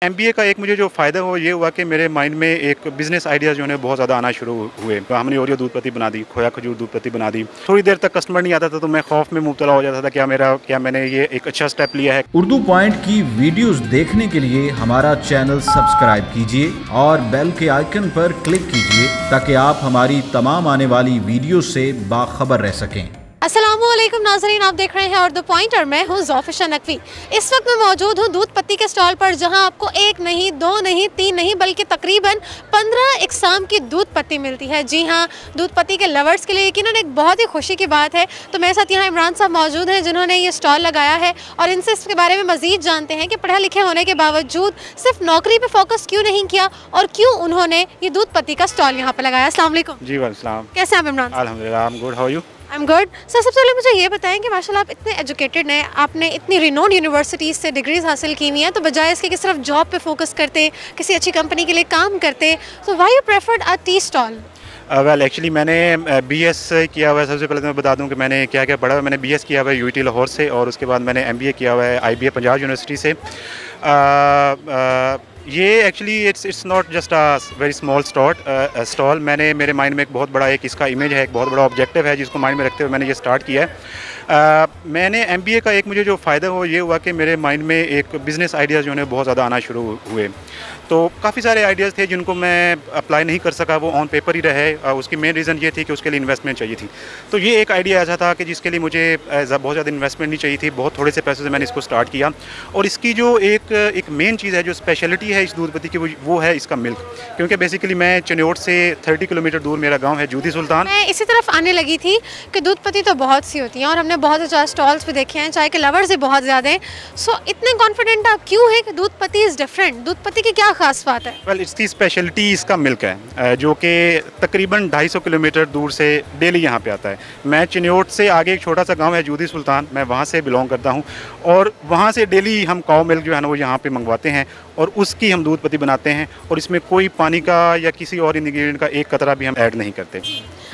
MBA का एक मुझे जो फ़ायदा हुआ ये हुआ कि मेरे माइंड में एक बिज़नेस आइडियाज़ जो है बहुत ज़्यादा आना शुरू हुए। तो हमने ओरियो दूध पत्ती बना दी, खोया खजूर दूध पत्ती बना दी। थोड़ी देर तक कस्टमर नहीं आता था तो मैं खौफ में मुब्तला हो जाता था क्या मैंने ये एक अच्छा स्टेप लिया है। उर्दू पॉइंट की वीडियोस देखने के लिए हमारा चैनल सब्सक्राइब कीजिए और बेल के आइकन पर क्लिक कीजिए ताकि आप हमारी तमाम आने वाली वीडियो से बाखबर रह सकें। अस्सलामुअलैकुम नाज़रीन, आप देख रहे हैं उर्दू पॉइंट और मैं हूं ज़ौफ़िशा नकवी। इस वक्त मैं मौजूद हूं दूध पत्ती के स्टॉल पर, जहां आपको एक नहीं, दो नहीं, तीन नहीं बल्कि तकरीबन 15 इक़साम की दूध पत्ती मिलती है। जी हां, दूध पत्ती के लवर्स के लिए यकीनन एक बहुत ही खुशी की बात है। तो मेरे साथ यहाँ इमरान साहब मौजूद हैं जिन्होंने ये स्टॉल लगाया है और इनसे इसके बारे में मज़ीद जानते हैं कि पढ़े लिखे होने के बावजूद सिर्फ नौकरी पर फोकस क्यों नहीं किया और क्यों उन्होंने ये दूध पत्ती का स्टॉल यहाँ पर लगाया। अस्सलाम वालेकुम। जी वालेकुम। कैसे आप इमरान? अल्हम्दुलिल्लाह, I am good, how are you? I am good. Sir, सबसे पहले मुझे ये बताएं कि माशाल्लाह आप इतने एजुकेटेड हैं, आपने इतनी रिनोन्ड यूनिवर्सिटीज़ से डिग्रीज हासिल की हुई हैं, तो बजाय इसके कि सिर्फ जॉब पे फोकस करते, किसी अच्छी कंपनी के लिए काम करते, तो why you preferred a tea stall? Well actually मैंने बीएस किया हुआ है। सबसे पहले तो मैं बता दूं कि मैंने क्या क्या पढ़ा हुआ है। मैंने बीएस किया हुआ है यूटी लाहौर से और उसके बाद मैंने एमबीए किया हुआ है आईबीए पंजाब यूनिवर्सिटी से। ये actually it's not just a very small stall. मैंने मेरे माइंड में एक बहुत बड़ा एक इसका इमेज है, एक बहुत बड़ा ऑब्जेक्टिव है जिसको माइंड में रखते हुए मैंने ये स्टार्ट किया है। मैंने एमबीए का एक मुझे जो फ़ायदा हुआ ये हुआ कि मेरे माइंड में एक बिज़नेस आइडियाज़ जो है बहुत ज़्यादा आना शुरू हुए। तो काफ़ी सारे आइडियाज़ थे जिनको मैं अप्लाई नहीं कर सका, वो ऑन पेपर ही रहे। उसकी मेन रीज़न ये थी कि उसके लिए इन्वेस्टमेंट चाहिए थी। तो ये एक आइडिया ऐसा था कि जिसके लिए मुझे बहुत ज़्यादा इन्वेस्टमेंट नहीं चाहिए थी, बहुत थोड़े से पैसों से मैंने इसको स्टार्ट किया। और इसकी जो एक मेन चीज़ है, जो स्पेशलिटी है इस दूध पत्ती की, वो है इसका मिल्क। क्योंकि बेसिकली मैं चिन्योट से 30 किलोमीटर दूर मेरा गाँव है जूदी सुल्तान। मैं इसी तरफ आने लगी थी कि दूध पत्ती तो बहुत सी होती हैं और हमने बहुत ज़्यादा स्टॉल्स भी देखे हैं, चाय के लवर्स भी बहुत ज़्यादा हैं। सो इतने कॉन्फिडेंट आप क्यों हैं कि दूध पत्ती इज़ डिफरेंट? दूध पत्ती की क्या खास बात है? इसकी स्पेशलिटी इसका मिल्क है, जो कि तकरीबन 250 किलोमीटर दूर से डेली यहाँ पे आता है। मैं चिन्योट से आगे एक छोटा सा गांव है जूदी सुल्तान, मैं वहाँ से बिलोंग करता हूँ और वहाँ से डेली हम काऊ मिल्क जो है ना वो यहाँ पे मंगवाते हैं और उसकी हम दूध पत्ती बनाते हैं और इसमें कोई पानी का या किसी और इंग्रेडिएंट का एक कतरा भी हम ऐड नहीं करते।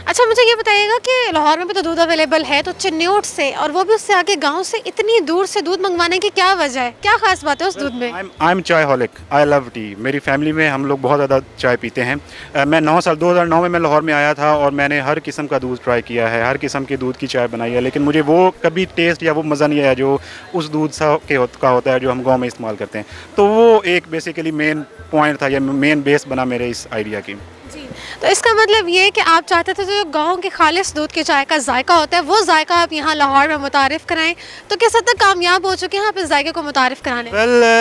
अच्छा, मुझे ये बताइएगा कि लाहौर में भी तो दूध अवेलेबल है, तो चिन्योट से और वो भी उससे आगे गांव से इतनी दूर से दूध मंगवाने की क्या वजह है? क्या खास बात है उस दूध में? आई एम चाय हॉलिक, आई लव टी। मेरी फैमिली में हम लोग बहुत ज़्यादा चाय पीते हैं। मैं 2009 में मैं लाहौर में आया था और मैंने हर किस्म का दूध ट्राई किया है, हर किस्म की दूध की चाय बनाई है, लेकिन मुझे वो कभी टेस्ट या वो मज़ा नहीं आया जो उस दूध का होता है जो हम गाँव में इस्तेमाल करते हैं। तो वो एक बेसिकली मेन पॉइंट था या मेन बेस बना मेरे इस आइडिया की। जी, तो इसका मतलब ये है कि आप चाहते थे जो गांव के खालिस दूध की चाय का जायका होता है, वो जायका आप यहाँ लाहौर में मुतारिफ़ कराएं, तो किस हद तक कामयाब हो चुके हैं आप इस जायके को मुतारिफ़ कराने?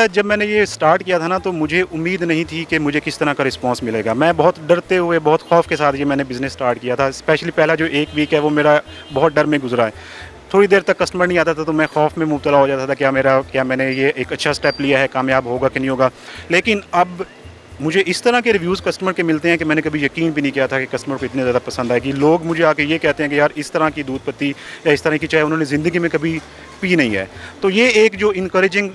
जब मैंने ये स्टार्ट किया था ना तो मुझे उम्मीद नहीं थी कि मुझे किस तरह का रिस्पांस मिलेगा। मैं बहुत डरते हुए, बहुत खौफ के साथ ये मैंने बिज़नेस स्टार्ट किया था। स्पेशली पहला जो एक वीक है वो मेरा बहुत डर में गुजरा है। थोड़ी देर तक कस्टमर नहीं आता था तो मैं खौफ में मुब्तला हो जाता था क्या मैंने ये एक अच्छा स्टेप लिया है, कामयाब होगा कि नहीं होगा। लेकिन अब मुझे इस तरह के रिव्यूज़ कस्टमर के मिलते हैं कि मैंने कभी यकीन भी नहीं किया था कि कस्टमर को इतने ज़्यादा पसंद आएगी। लोग मुझे आके ये कहते हैं कि यार इस तरह की दूध पत्ती या इस तरह की चाय उन्होंने ज़िंदगी में कभी पी नहीं है। तो ये एक जो इनकरेजिंग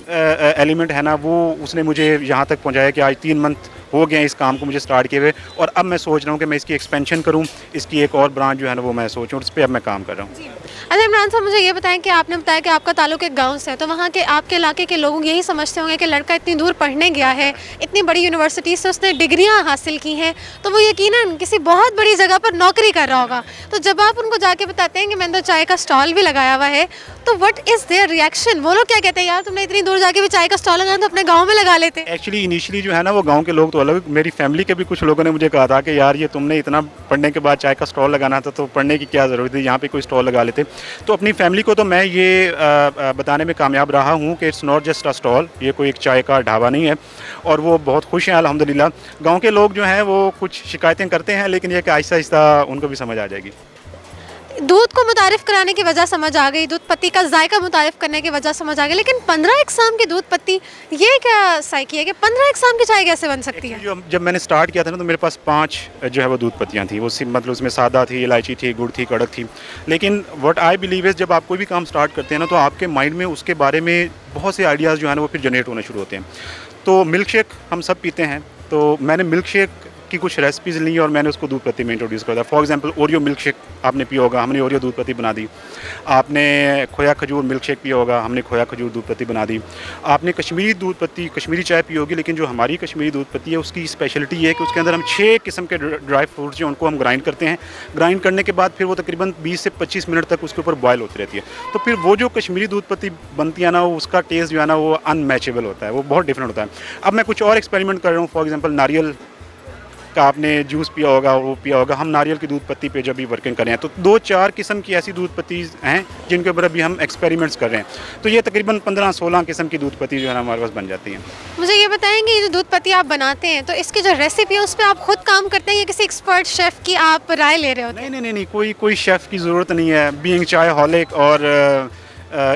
एलिमेंट है ना, वो उसने मुझे यहाँ तक पहुँचाया कि आज 3 मंथ हो गए इस काम को मुझे स्टार्ट किए हुए और अब मैं सोच रहा हूँ कि मैं इसकी एक्सपेंशन करूँ, इसकी एक और ब्रांच जो है ना वो मैं सोचूँ, उस पर अब मैं काम कर रहा हूँ। अच्छा इमरान साहब, मुझे ये बताएं कि आपने बताया कि आपका ताल्लुक एक गांव से है, तो वहाँ के आपके इलाके के लोग यही समझते होंगे कि लड़का इतनी दूर पढ़ने गया है, इतनी बड़ी यूनिवर्सिटी से उसने डिग्रियाँ हासिल की हैं, तो वो यकीनन किसी बहुत बड़ी जगह पर नौकरी कर रहा होगा। तो जब आप उनको जाके बताते हैं कि मैंने तो चाय का स्टॉल भी लगाया हुआ है, तो व्हाट इज़ देयर रिएक्शन? वो लोग क्या कहते हैं, यार तुमने इतनी दूर जाके भी चाय का स्टॉल लगाया तो अपने गाँव में लगा लेते? एक्चुअली इनिशियली जो है ना वो गाँव के लोग तो अलग, मेरी फैमिली के भी कुछ लोगों ने मुझे कहा था कि यार ये तुमने इतना पढ़ने के बाद चाय का स्टॉल लगाना था तो पढ़ने की क्या ज़रूरत है, यहाँ पे कोई स्टॉल लगा लेते। तो अपनी फैमिली को तो मैं ये बताने में कामयाब रहा हूँ कि it's not just a stall, ये कोई एक चाय का ढाबा नहीं है और वो बहुत खुश हैं अल्हम्दुलिल्लाह। गाँव के लोग जो हैं वो कुछ शिकायतें करते हैं, लेकिन ये कि आहिस्ता आहिस्ता उनको भी समझ आ जाएगी। दूध को मुतारिफ़ कराने की वजह समझ आ गई, दूध पत्ती का जायका मुतारिफ़ करने की वजह समझ आ गई, लेकिन 15 इक़साम की दूध पत्ती, ये क्या साइकी है कि 15 इक़साम की चाय कैसे बन सकती है? जब मैंने स्टार्ट किया था ना तो मेरे पास 5 जो है वो दूध पत्तियाँ थी। वो मतलब उसमें सादा थी, इलायची थी, गुड़ थी, कड़क थी। लेकिन व्हाट आई बिलीव इज़ जब आप कोई भी काम स्टार्ट करते हैं ना तो आपके माइंड में उसके बारे में बहुत से आइडियाज़ जो है ना वो फिर जनरेट होना शुरू होते हैं। तो मिल्क शेक हम सब पीते हैं, तो मैंने मिल्क शेक की कुछ रेसिपीज़ ली और मैंने उसको दूध पत्ती में इंट्रोड्यूस कर दिया। For example Oreo milk shake आपने पिया होगा, हमने ओरियो दूध पत्ती बना दी। आपने खोया खजूर मिल्क शेक पिया होगा, हमने खोया खजूर दूध पत्ती बना दी। आपने कश्मीरी दूध पत्ती कश्मीरी चाय पी होगी, लेकिन जो हमारी कश्मीरी दूध पत्ती है उसकी स्पेशलिटी ये है कि उसके अंदर हम 6 किस्म के ड्राई फ्रूट्स जो उनको हम ग्राइंड करते हैं। ग्राइंड करने के बाद फिर वो तकरीबन 20 से 25 मिनट तक उसके ऊपर बॉयल होती रहती है। तो फिर वो जो कश्मीरी दूध पत्ती बनती है ना, उसका टेस्ट जो है ना वो अनमैचेबल होता है, वो बहुत डिफरेंट होता है। अब मैं कुछ और एक्सपेरिमेंट कर रहा हूँ। फॉर एग्जांपल नारियल का आपने जूस पिया होगा, वो पिया होगा। हम नारियल की दूध पत्ती पे जब भी वर्किंग कर रहे हैं तो 2-4 किस्म की ऐसी दूध पत्ती हैं जिनके ऊपर अभी हम एक्सपेरिमेंट्स कर रहे हैं। तो ये तकरीबन 15-16 किस्म की दूध पत्ती जो है ना हमारे पास बन जाती हैं। मुझे ये बताएंगे, ये जो दूध पत्ती आप बनाते हैं तो इसकी जो रेसिपी है उस पर आप खुद काम करते हैं या किसी एक्सपर्ट शेफ़ की आप राय ले रहे होते हैं? नहीं, कोई शेफ़ की ज़रूरत नहीं है। बीइंग चाय हॉलिक और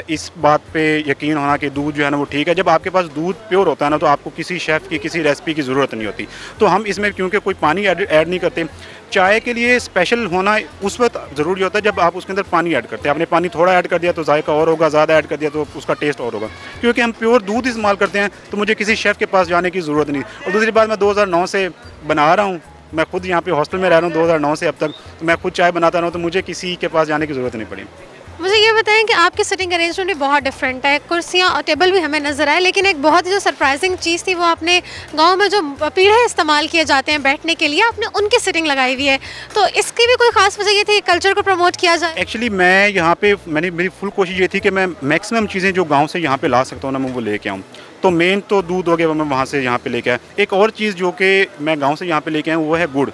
इस बात पे यकीन होना कि दूध जो है ना वो ठीक है। जब आपके पास दूध प्योर होता है ना तो आपको किसी शेफ़ की किसी रेसिपी की ज़रूरत नहीं होती। तो हम इसमें क्योंकि कोई पानी ऐड नहीं करते। चाय के लिए स्पेशल होना उस वक्त ज़रूरी होता है जब आप उसके अंदर पानी ऐड करते हैं। आपने पानी थोड़ा ऐड कर दिया तो जायका और होगा, ज़्यादा ऐड कर दिया तो उसका टेस्ट और होगा। क्योंकि हम प्योर दूध इस्तेमाल करते हैं तो मुझे किसी शेफ़ के पास जाने की ज़रूरत नहीं। और दूसरी बात, मैं 2009 से बना रहा हूँ। मैं खुद यहाँ पे हॉस्टल में रह रहा हूँ 2009 से अब तक। तो मैं खुद चाय बनाता रहा हूँ तो मुझे किसी के पास जाने की ज़रूरत नहीं पड़ी। मुझे ये बताएं कि आपकी सिटिंग अरेंजमेंट भी बहुत डिफरेंट है। कुर्सियाँ और टेबल भी हमें नज़र आए, लेकिन एक बहुत ही जो सरप्राइजिंग चीज़ थी वो आपने गांव में जो पीढ़े इस्तेमाल किए जाते हैं बैठने के लिए, आपने उनकी सिटिंग लगाई हुई है। तो इसकी भी कोई ख़ास वजह ये थी कल्चर को प्रमोट किया जाए? एक्चुअली मैं यहाँ पे मेरी फुल कोशिश ये थी कि मैं मैक्सिमम चीज़ें जो गाँव से यहाँ पर ला सकता हूँ ना मैं वो लेके आऊँ। तो मेन तो दूध हो गया, वो मैं वहाँ से यहाँ पे लेके आया। एक और चीज़ जो कि मैं गांव से यहाँ पे लेके आया हूँ वो है गुड़।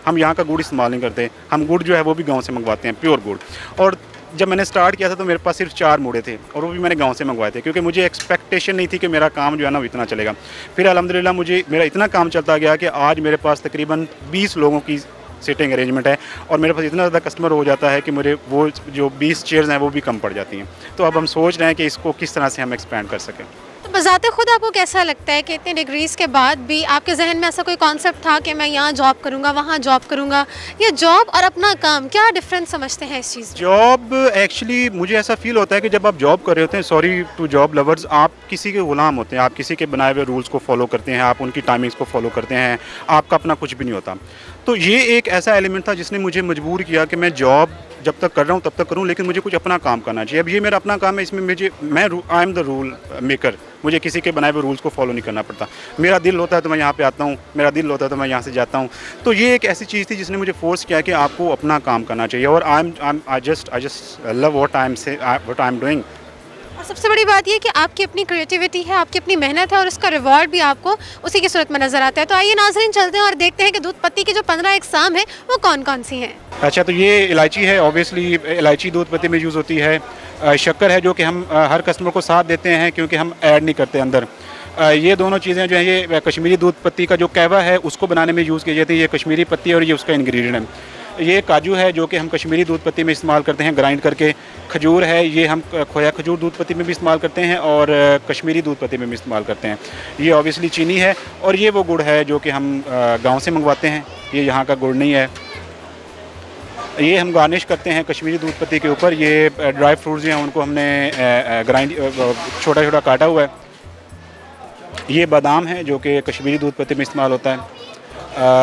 हम यहाँ का गुड़ इस्तेमाल नहीं करते। हम गुड़ जो है वो भी गांव से मंगवाते हैं, प्योर गुड़। और जब मैंने स्टार्ट किया था तो मेरे पास सिर्फ 4 मूड़े थे और वो भी मैंने गांव से मंगवाए थे, क्योंकि मुझे एक्सपेक्टेशन नहीं थी कि मेरा काम जो है ना वो इतना चलेगा। फिर अल्हम्दुलिल्लाह मेरा इतना काम चलता गया कि आज मेरे पास तकरीबन 20 लोगों की सीटिंग अरेंजमेंट है और मेरे पास इतना ज़्यादा कस्टमर हो जाता है कि मुझे वो जो 20 चेयर्स हैं वो भी कम पड़ जाती हैं। तो अब हम सोच रहे हैं कि इसको किस तरह से हम एक्सपेंड कर सकें। तो बज़ाते खुद आपको कैसा लगता है कि इतनी डिग्रीज़ के बाद भी आपके जहन में ऐसा कोई कॉन्सेप्ट था कि मैं यहाँ जॉब करूँगा, वहाँ जॉब करूँगा, या जॉब और अपना काम क्या डिफरेंस समझते हैं इस चीज़ में? जॉब एक्चुअली मुझे ऐसा फील होता है कि जब आप जॉब कर रहे होते हैं, सॉरी टू जॉब लवर्स, आप किसी के गुलाम होते हैं। आप किसी के बनाए हुए रूल्स को फॉलो करते हैं, आप उनकी टाइमिंग्स को फॉलो करते हैं, आपका अपना कुछ भी नहीं होता। तो ये एक ऐसा एलिमेंट था जिसने मुझे मजबूर किया कि मैं जॉब जब तक कर रहा हूँ तब तक करूँ, लेकिन मुझे कुछ अपना काम करना चाहिए। अब ये मेरा अपना काम है, इसमें I am the rule maker. मुझे किसी के बनाए हुए रूल्स को फॉलो नहीं करना पड़ता। मेरा दिल होता है तो मैं यहाँ पे आता हूँ, मेरा दिल होता है तो मैं यहाँ से जाता हूँ। तो ये एक ऐसी चीज़ थी जिसने मुझे फोर्स किया कि आपको अपना काम करना चाहिए। और I just love what I am doing. और सबसे बड़ी बात ये कि आपकी अपनी क्रिएटिविटी है, आपकी अपनी मेहनत है और उसका रिवॉर्ड भी आपको उसी की सूरत में नज़र आता है। तो आइए नाज़रीन चलते हैं और देखते हैं कि दूध पत्ती की जो 15 अक़साम है वो कौन कौन सी हैं। अच्छा, तो ये इलायची है। ऑब्वियसली इलायची दूध पत्ती में यूज़ होती है। शक्कर है जो कि हम हर कस्टमर को साथ देते हैं क्योंकि हम ऐड नहीं करते अंदर। ये दोनों चीज़ें जो हैं ये कश्मीरी दूध पत्ती का जो कहवा है उसको बनाने में यूज़ की जाती है। ये कश्मीरी पत्ती और ये उसका इंग्रेडिएंट है। ये काजू है जो कि हम कश्मीरी दूध पत्ती में इस्तेमाल करते हैं ग्राइंड करके। खजूर है, ये हम खोया खजूर दूध पत्ती में भी इस्तेमाल करते हैं और कश्मीरी दूध पत्ती में भी इस्तेमाल करते हैं। ये ऑब्वियसली चीनी है और ये वो गुड़ है जो कि हम गांव से मंगवाते हैं। ये यहाँ का गुड़ नहीं है। ये हम गार्निश करते हैं कश्मीरी दूध पत्ती के ऊपर। ये ड्राई फ्रूट्स हैं उनको हमने ग्राइंड छोटा छोटा काटा हुआ है। ये बादाम है जो कि कश्मीरी दूध पत्ती में इस्तेमाल होता है।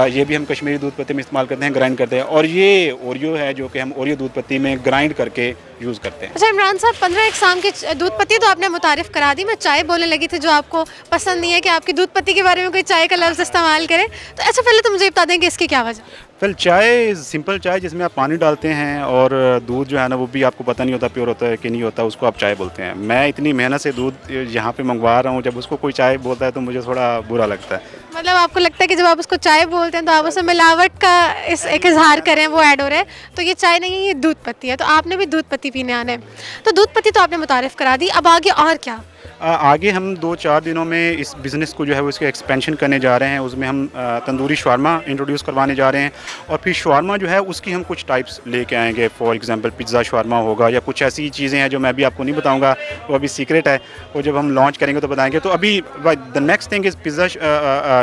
ये भी हम कश्मीरी दूध पत्ती में इस्तेमाल करते हैं, ग्राइंड करते हैं। और ये ओरियो है जो कि हम ओरियो दूध पत्ती में ग्राइंड करके यूज़ करते हैं। अच्छा इमरान साहब, 15 अक़साम की दूध पत्ती तो आपने मुतारिफ़ करा दी। मैं चाय बोलने लगी थी जो आपको पसंद नहीं है कि आपकी दूध पत्ती के बारे में कोई चाय का लफ्ज़ इस्तेमाल करे। तो अच्छा पहले तो मुझे बता दें कि इसकी क्या वजह? फिर चाय सिंपल चाय जिसमें आप पानी डालते हैं और दूध जो है ना वो भी आपको पता नहीं होता प्योर होता है कि नहीं होता, उसको आप चाय बोलते हैं। मैं इतनी मेहनत से दूध यहाँ पे मंगवा रहा हूँ, जब उसको कोई चाय बोलता है तो मुझे थोड़ा बुरा लगता है। मतलब आपको लगता है कि जब आप उसको चाय बोलते हैं तो आप उसमें मिलावट का एक इजहार करें, वो ऐड हो रहा है। तो ये चाय नहीं है, ये दूध पत्ती है। तो आपने भी दूध पत्ती पीने आना है। तो दूध पत्ती तो आपने मुतारिफ़ करा दी, अब आगे और क्या? आगे हम 2-4 दिनों में इस बिज़नेस को जो है वो इसके एक्सपेंशन करने जा रहे हैं। उसमें हम तंदूरी शवारमा इंट्रोड्यूस करवाने जा रहे हैं और फिर शवारमा जो है उसकी हम कुछ टाइप्स लेके आएंगे। फॉर एग्जांपल पिज़्ज़ा शवारमा होगा या कुछ ऐसी चीज़ें हैं जो मैं अभी आपको नहीं बताऊंगा, वो अभी सीक्रेट है। वो जब हम लॉन्च करेंगे तो बताएंगे। तो अभी the next thing is pizza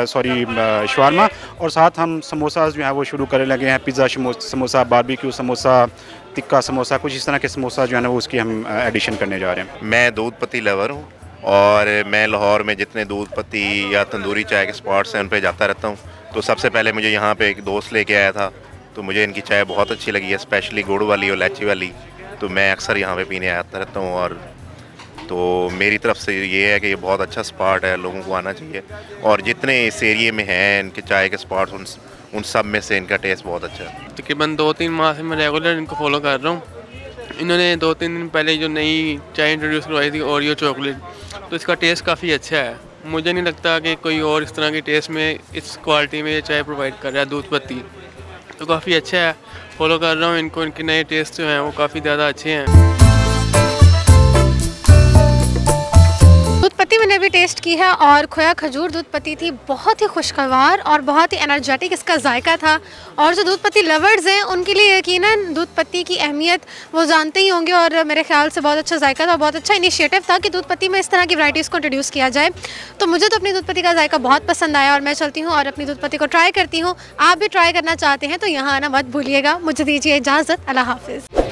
shawarma और साथ हम समोसा जो है वो शुरू करने लगे हैं। पिज़्ज़ा समोसा, बारबेक्यू समोसा, टिक्का समोसा, कुछ इस तरह के समोसा जो है ना वो उसकी हम एडिशन करने जा रहे हैं। मैं दूध पत्ती लवर हूँ और मैं लाहौर में जितने दूध पत्ती या तंदूरी चाय के स्पॉट्स हैं उन पे जाता रहता हूँ। तो सबसे पहले मुझे यहाँ पे एक दोस्त लेके आया था, तो मुझे इनकी चाय बहुत अच्छी लगी है, स्पेशली गुड़ वाली और इलायची वाली। तो मैं अक्सर यहाँ पे पीने आता रहता हूँ, और तो मेरी तरफ से ये है कि ये बहुत अच्छा स्पॉट है, लोगों को आना चाहिए। और जितने इस एरिए में हैं इनके चाय के स्पॉट्स, उन सब में से इनका टेस्ट बहुत अच्छा है। तकरीबन 2-3 माह से मैं रेगुलर इनको फॉलो कर रहा हूँ। इन्होंने 2-3 दिन पहले जो नई चाय इंट्रोड्यूस करवाई थी ओरियो चॉकलेट, तो इसका टेस्ट काफ़ी अच्छा है। मुझे नहीं लगता कि कोई और इस तरह के टेस्ट में इस क्वालिटी में ये चाय प्रोवाइड कर रहा है दूध पत्ती, तो काफ़ी अच्छा है। फॉलो कर रहा हूँ इनको, इनके नए टेस्ट जो हैं वो काफ़ी ज़्यादा अच्छे हैं। दूध पत्ती मैंने भी टेस्ट की है और खोया खजूर दूध पत्ती थी, बहुत ही खुशगवार और बहुत ही एनर्जेटिक इसका जायका था। और जो दूध पत्ती लवर्स हैं उनके लिए यकीनन दूध पत्ती की अहमियत वो जानते ही होंगे, और मेरे ख्याल से बहुत अच्छा जायका था, बहुत अच्छा इनिशिएटिव था कि दूध पत्ती में इस तरह की वैरायटीज़ को इंट्रोड्यूस किया जाए। तो मुझे तो अपनी दूध पत्ती का जायका बहुत पसंद आया और मैं चलती हूँ और अपनी दूध पत्ती को ट्राई करती हूँ। आप भी ट्राई करना चाहते हैं तो यहाँ आना मत भूलिएगा। मुझे दीजिए इजाज़त, अल्लाह हाफिज़।